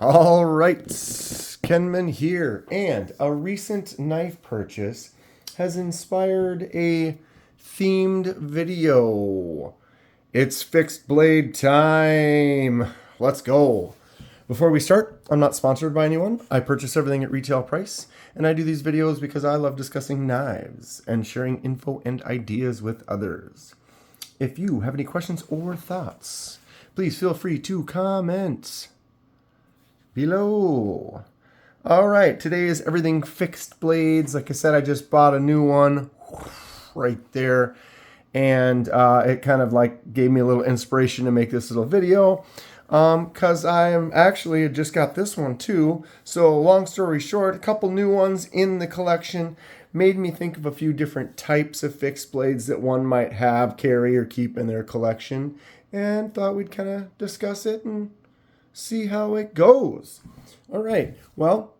All right, Kenman here, and a recent knife purchase has inspired a themed video. It's fixed blade time. Let's go. Before we start, I'm not sponsored by anyone. I purchase everything at retail price, and I do these videos because I love discussing knives and sharing info and ideas with others. If you have any questions or thoughts, please feel free to comment below. All right, today is everything fixed blades. Like I said, I just bought a new one right there, and it kind of like gave me a little inspiration to make this little video because I am actually just got this one too. So long story short, a couple new ones in the collection made me think of a few different types of fixed blades that one might have, carry, or keep in their collection, and thought we'd kind of discuss it and see how it goes. All right, well,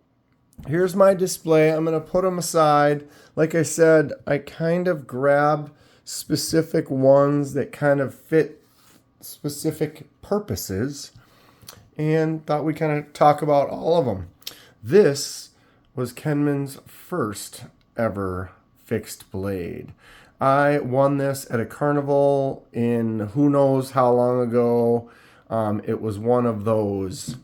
here's my display. I'm going to put them aside. Like I said, I kind of grabbed specific ones that kind of fit specific purposes and thought we'd kind of talk about all of them. This was Kenman's first ever fixed blade. I won this at a carnival in who knows how long ago. It was one of those,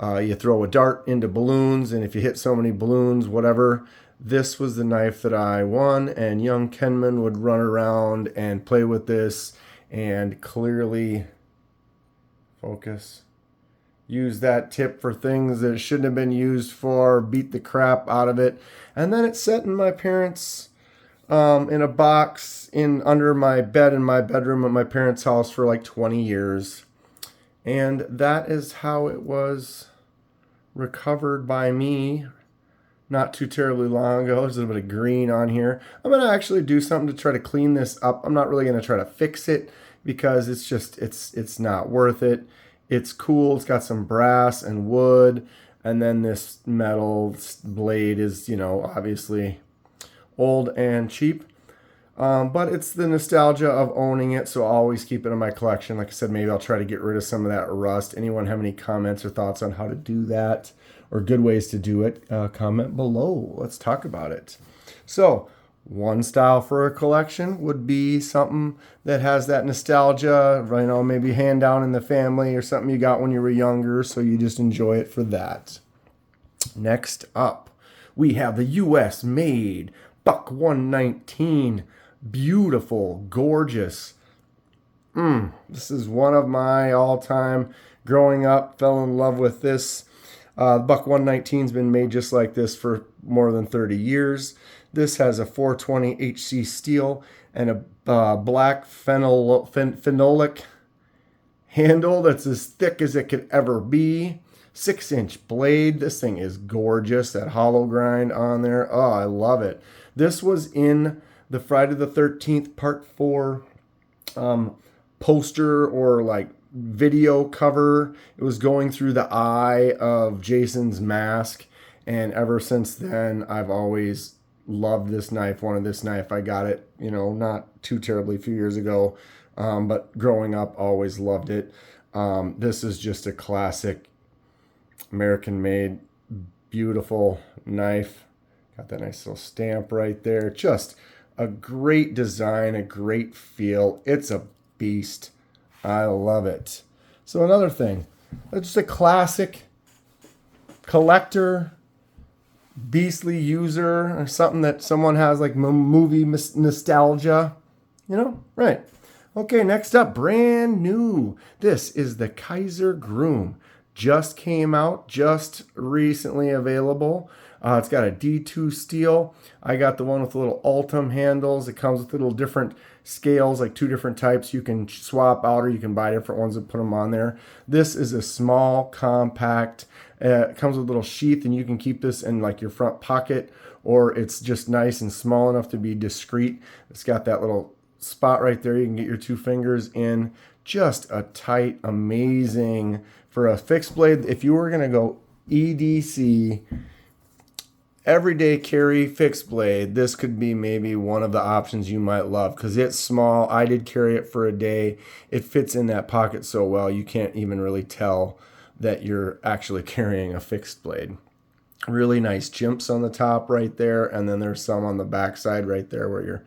you throw a dart into balloons, and if you hit so many balloons, whatever. This was the knife that I won, and young Kenman would run around and play with this and clearly focus. Use that tip for things that it shouldn't have been used for, beat the crap out of it. And then it sat in my parents' in a box under my bed in my bedroom at my parents' house for like 20 years. And that is how it was recovered by me not too terribly long ago. There's a little bit of green on here. I'm going to actually do something to try to clean this up. I'm not really going to try to fix it because it's not worth it. It's cool. It's got some brass and wood. And then this metal blade is, obviously old and cheap. But it's the nostalgia of owning it, so I'll always keep it in my collection. Like I said, maybe I'll try to get rid of some of that rust. Anyone have any comments or thoughts on how to do that or good ways to do it? Comment below. Let's talk about it. So, one style for a collection would be something that has that nostalgia, maybe hand down in the family or something you got when you were younger, so you just enjoy it for that. Next up, we have the US made Buck 119. Beautiful, gorgeous. This is one of my all-time. Growing up, fell in love with this. Buck 119's been made just like this for more than 30 years. This has a 420 HC steel and a black phenolic handle that's as thick as it could ever be. 6-inch blade. This thing is gorgeous. That hollow grind on there. Oh, I love it. This was in the Friday the 13th Part 4 poster or like video cover. It was going through the eye of Jason's mask. And ever since then, I've always loved this knife, wanted this knife. I got it, not too terribly a few years ago. But growing up, always loved it. This is just a classic American-made, beautiful knife. Got that nice little stamp right there. Just a great design, a great feel. It's a beast. I love it. So another thing, just a classic collector, beastly user, or something that someone has like movie nostalgia. Right. Okay, next up, brand new. This is the Kaiser Groom. Just came out, just recently available. It's got a D2 steel. I got the one with the little Ultim handles. It comes with little different scales, like 2 different types. You can swap out or you can buy different ones and put them on there. This is a small, compact. It comes with a little sheath, and you can keep this in like your front pocket, or it's just nice and small enough to be discreet. It's got that little spot right there. You can get your 2 fingers in. Just a tight, amazing for a fixed blade. If you were going to go EDC, everyday carry fixed blade, this could be maybe one of the options you might love because it's small. I did carry it for a day. It fits in that pocket so well you can't even really tell that you're actually carrying a fixed blade. Really nice jimps on the top right there, and then there's some on the back side right there where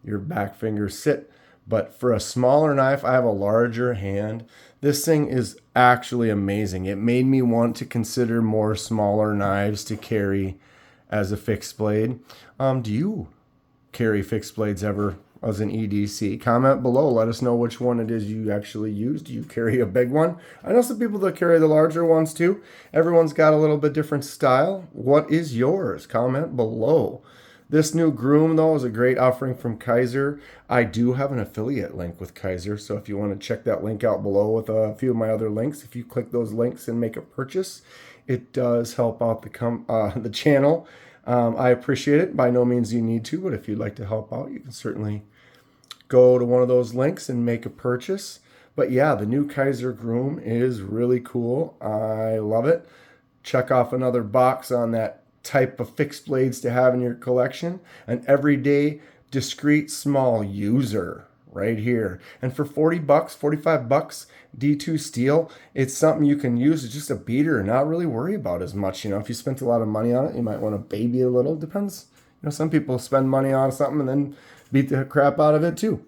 your back fingers sit. But for a smaller knife, I have a larger hand. This thing is actually amazing. It made me want to consider more smaller knives to carry as a fixed blade. Do you carry fixed blades ever as an EDC? Comment below. Let us know which one it is you actually use. Do you carry a big one? I know some people that carry the larger ones too. Everyone's got a little bit different style. What is yours? Comment below. This new groom, though, is a great offering from Kaiser. I do have an affiliate link with Kaiser, so if you want to check that link out below with a few of my other links, if you click those links and make a purchase, it does help out the channel. I appreciate it. By no means you need to, but if you'd like to help out, you can certainly go to one of those links and make a purchase. But yeah, the new Kaiser groom is really cool. I love it. Check off another box on that type of fixed blades to have in your collection. An everyday, discreet, small user right here. And for 40 bucks, 45 bucks, D2 steel, it's something you can use as just a beater and not really worry about as much. You know, if you spent a lot of money on it, you might want to baby a little. Depends. You know, some people spend money on something and then beat the crap out of it too.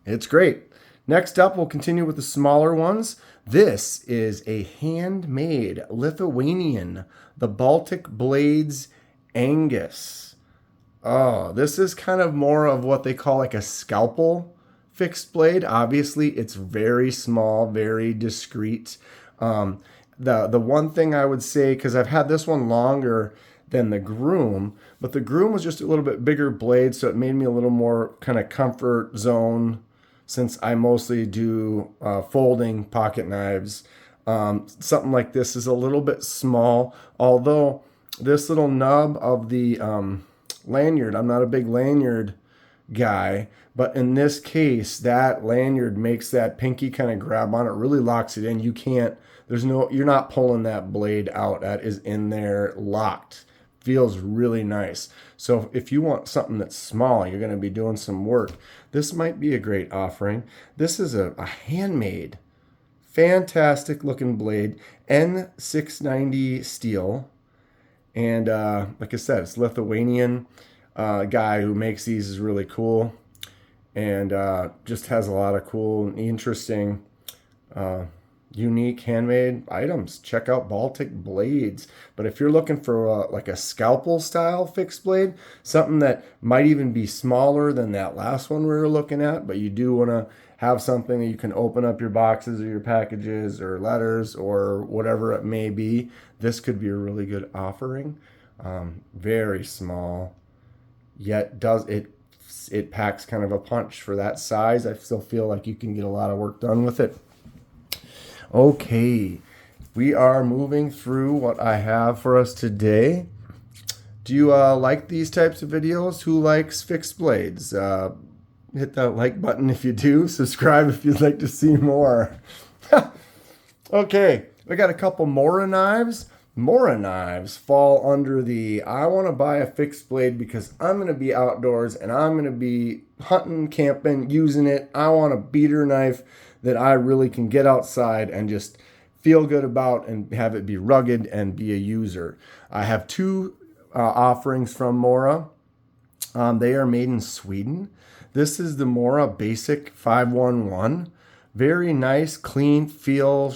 It's great. Next up, we'll continue with the smaller ones. This is a handmade Lithuanian, the Baltic Blades Angus. Oh, this is kind of more of what they call like a scalpel fixed blade. Obviously, it's very small, very discreet. The one thing I would say, because I've had this one longer than the groom, but the groom was just a little bit bigger blade, so it made me a little more kind of comfort zone since I mostly do folding pocket knives. Something like this is a little bit small, although this little nub of the lanyard, I'm not a big lanyard guy, but in this case, that lanyard makes that pinky kind of grab on it, really locks it in. You can't, you're not pulling that blade out. That is in there locked. Feels really nice. So if you want something that's small, you're going to be doing some work, this might be a great offering. This is a handmade, fantastic looking blade, N690 steel. And like I said, it's Lithuanian. Guy who makes these is really cool, and just has a lot of cool and interesting unique handmade items. Check out Baltic Blades. But if you're looking for like a scalpel style fixed blade, something that might even be smaller than that last one we were looking at, but you do want to have something that you can open up your boxes or your packages or letters or whatever it may be, this could be a really good offering. Very small, yet it packs kind of a punch for that size. I still feel like you can get a lot of work done with it. Okay, we are moving through what I have for us today. Do you like these types of videos? Who likes fixed blades? Hit that like button if you do. Subscribe if you'd like to see more. Okay, we got a couple Mora knives. Mora knives fall under the I want to buy a fixed blade because I'm going to be outdoors and I'm going to be hunting, camping, using it. I want a beater knife that I really can get outside and just feel good about and have it be rugged and be a user. I have two offerings from Mora. They are made in Sweden. This is the Mora Basic 511. Very nice, clean feel,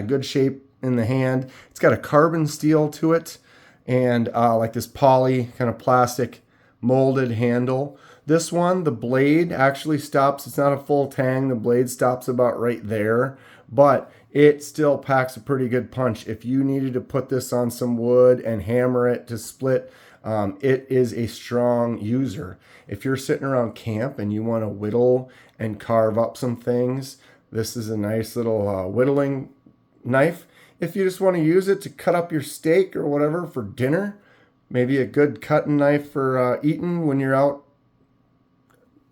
good shape in the hand. It's got a carbon steel to it and like this poly kind of plastic molded handle. This one, the blade actually stops. It's not a full tang. The blade stops about right there, but it still packs a pretty good punch. If you needed to put this on some wood and hammer it to split, it is a strong user. If you're sitting around camp and you want to whittle and carve up some things, this is a nice little whittling knife. If you just want to use it to cut up your steak or whatever for dinner, maybe a good cutting knife for eating when you're out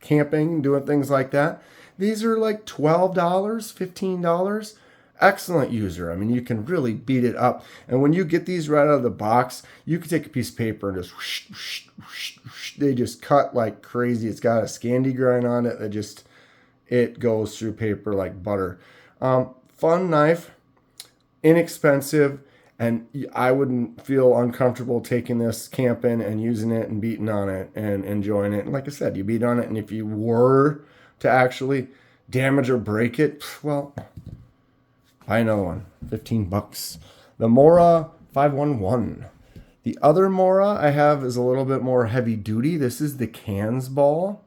camping, doing things like that. These are like $12, $15. Excellent user. I mean, you can really beat it up. And when you get these right out of the box, you can take a piece of paper and just whoosh, whoosh, whoosh, whoosh. They just cut like crazy. It's got a Scandi grind on it that just, it goes through paper like butter. Fun knife. inexpensive, and I wouldn't feel uncomfortable taking this camping and using it and beating on it and enjoying it. And like I said, you beat on it, and if you were to actually damage or break it, well, buy another one. $15. The Mora 511. The other Mora I have is a little bit more heavy duty. This is the Cans ball.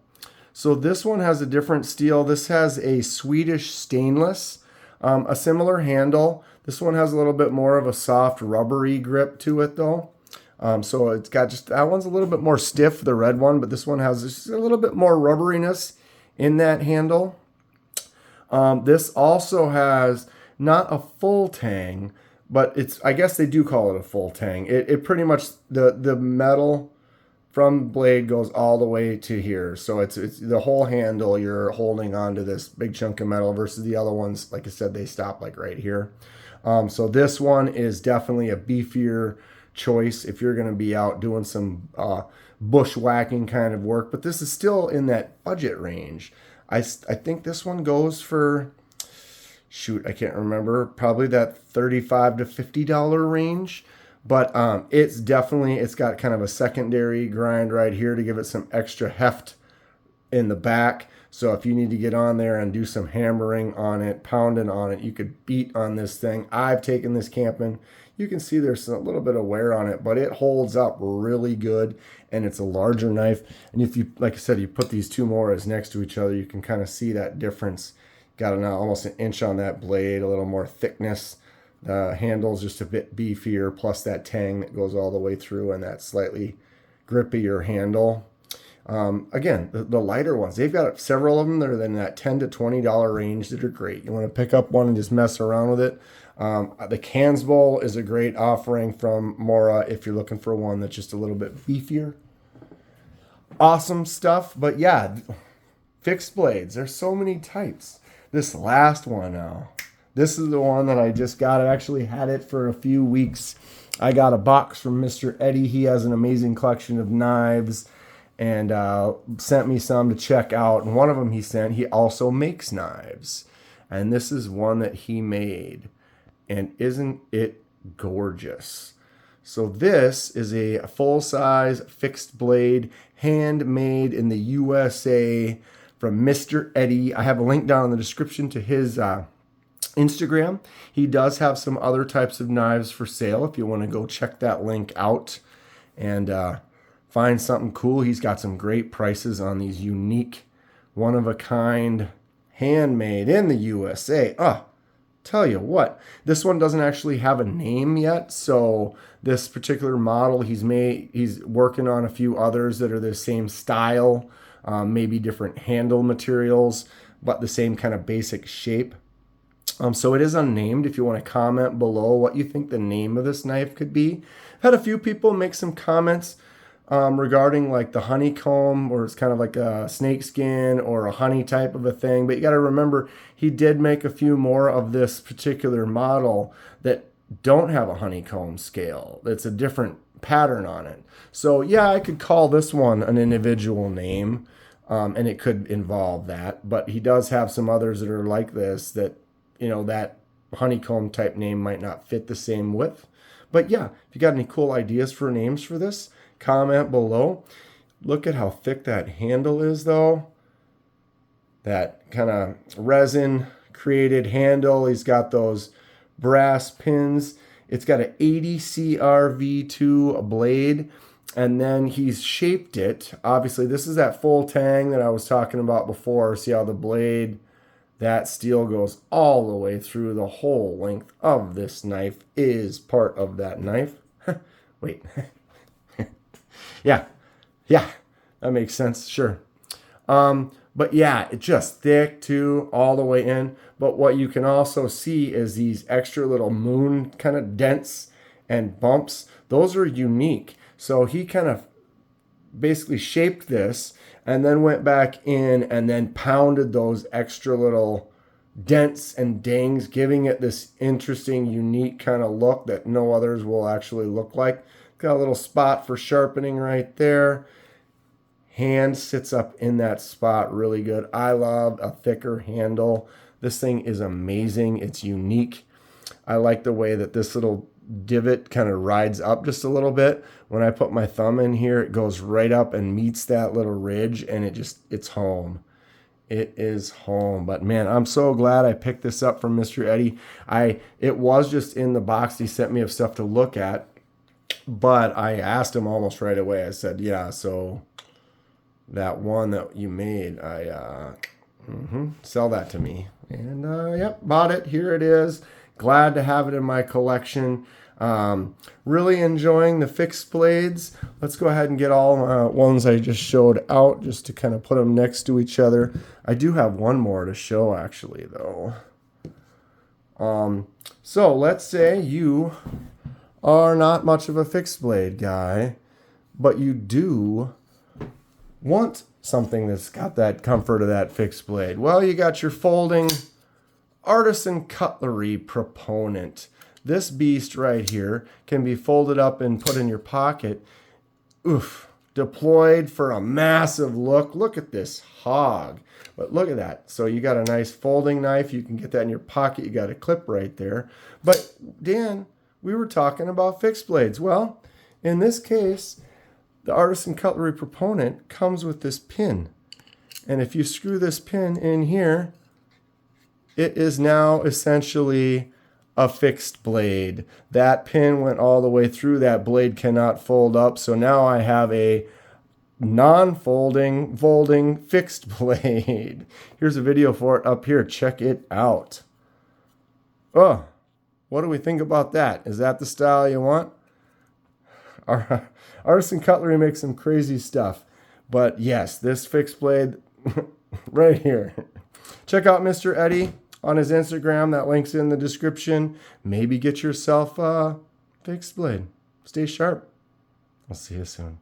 So this one has a different steel. This has a Swedish stainless, a similar handle. This one has a little bit more of a soft rubbery grip to it though. So it's got just, that one's a little bit more stiff, the red one, but this one has just a little bit more rubberiness in that handle. This also has not a full tang, but it's, I guess they do call it a full tang. It pretty much, the metal from the blade goes all the way to here. So it's the whole handle, you're holding onto this big chunk of metal versus the other ones, like I said, they stop like right here. So this one is definitely a beefier choice if you're going to be out doing some bushwhacking kind of work, but this is still in that budget range. I think this one goes for, shoot, I can't remember, probably that $35 to $50 range. But it's definitely, it's got kind of a secondary grind right here to give it some extra heft in the back. So if you need to get on there and do some hammering on it, pounding on it, you could beat on this thing. I've taken this camping. You can see there's a little bit of wear on it, but it holds up really good, and it's a larger knife. And if you, like I said, you put these two Moras next to each other, you can kind of see that difference. Got almost an inch on that blade, a little more thickness. The handle's just a bit beefier, plus that tang that goes all the way through and that slightly grippier handle. Again, the lighter ones, they've got several of them that are in that $10 to $20 range that are great. You want to pick up one and just mess around with it. The Cans Bowl is a great offering from Mora if you're looking for one that's just a little bit beefier. Awesome stuff, but yeah, fixed blades. There's so many types. This last one now. This is the one that I just got. I actually had it for a few weeks. I got a box from Mr. Eddie. He has an amazing collection of knives and sent me some to check out. And one of them he also makes knives. And this is one that he made. And isn't it gorgeous? So this is a full-size fixed blade, handmade in the USA from Mr. Eddie. I have a link down in the description to his Instagram. He does have some other types of knives for sale if you want to go check that link out and find something cool. He's got some great prices on these unique, one-of-a-kind, handmade in the USA. Tell you what, this one doesn't actually have a name yet, so this particular model he's working on a few others that are the same style, maybe different handle materials, but the same kind of basic shape. So it is unnamed. If you want to comment below what you think the name of this knife could be. I've had a few people make some comments regarding like the honeycomb, or it's kind of like a snake skin or a honey type of a thing. But you got to remember, he did make a few more of this particular model that don't have a honeycomb scale. That's a different pattern on it. So yeah, I could call this one an individual name, and it could involve that. But he does have some others that are like this that, you know, that honeycomb type name might not fit the same with. But yeah, if you got any cool ideas for names for this, comment below. Look at how thick that handle is though. That kind of resin created handle. He's got those brass pins. It's got an 80 CRV2 blade, and then he's shaped it. Obviously, this is that full tang that I was talking about before. See how the blade, that steel goes all the way through. The whole length of this knife is part of that knife. Wait. Yeah, that makes sense, sure. But yeah, it's just thick too, all the way in. But what you can also see is these extra little moon kind of dents and bumps. Those are unique. So he kind of basically shaped this and then went back in and then pounded those extra little dents and dings, giving it this interesting, unique kind of look that no others will actually look like. Got a little spot for sharpening right there. Hand sits up in that spot really good. I love a thicker handle. This thing is amazing. It's unique. I like the way that this little divot kind of rides up just a little bit. When I put my thumb in here, it goes right up and meets that little ridge, and it's home. It is home. But man, I'm so glad I picked this up from Mr. Eddie. It was just in the box he sent me of stuff to look at, but I asked him almost right away. I said, yeah, so that one that you made, sell that to me. And yep, bought it. Here it is. Glad to have it in my collection. Really enjoying the fixed blades. Let's go ahead and get all ones I just showed out just to kind of put them next to each other. I do have one more to show actually though. So let's say you are not much of a fixed blade guy, but you do want something that's got that comfort of that fixed blade. Well, you got your folding artisan cutlery proponent. This beast right here can be folded up and put in your pocket. Oof. Deployed for a massive look. Look at this hog. But look at that. So you got a nice folding knife. You can get that in your pocket. You got a clip right there. But Dan, we were talking about fixed blades. Well, in this case, the artisan cutlery proponent comes with this pin. And if you screw this pin in here, it is now essentially a fixed blade. That pin went all the way through. That blade cannot fold up. So now I have a non-folding, folding fixed blade. Here's a video for it up here. Check it out. Oh, what do we think about that? Is that the style you want? Our artisan cutlery makes some crazy stuff. But yes, this fixed blade right here. Check out Mr. Eddie on his Instagram. That link's in the description. Maybe get yourself a fixed blade. Stay sharp. I'll see you soon.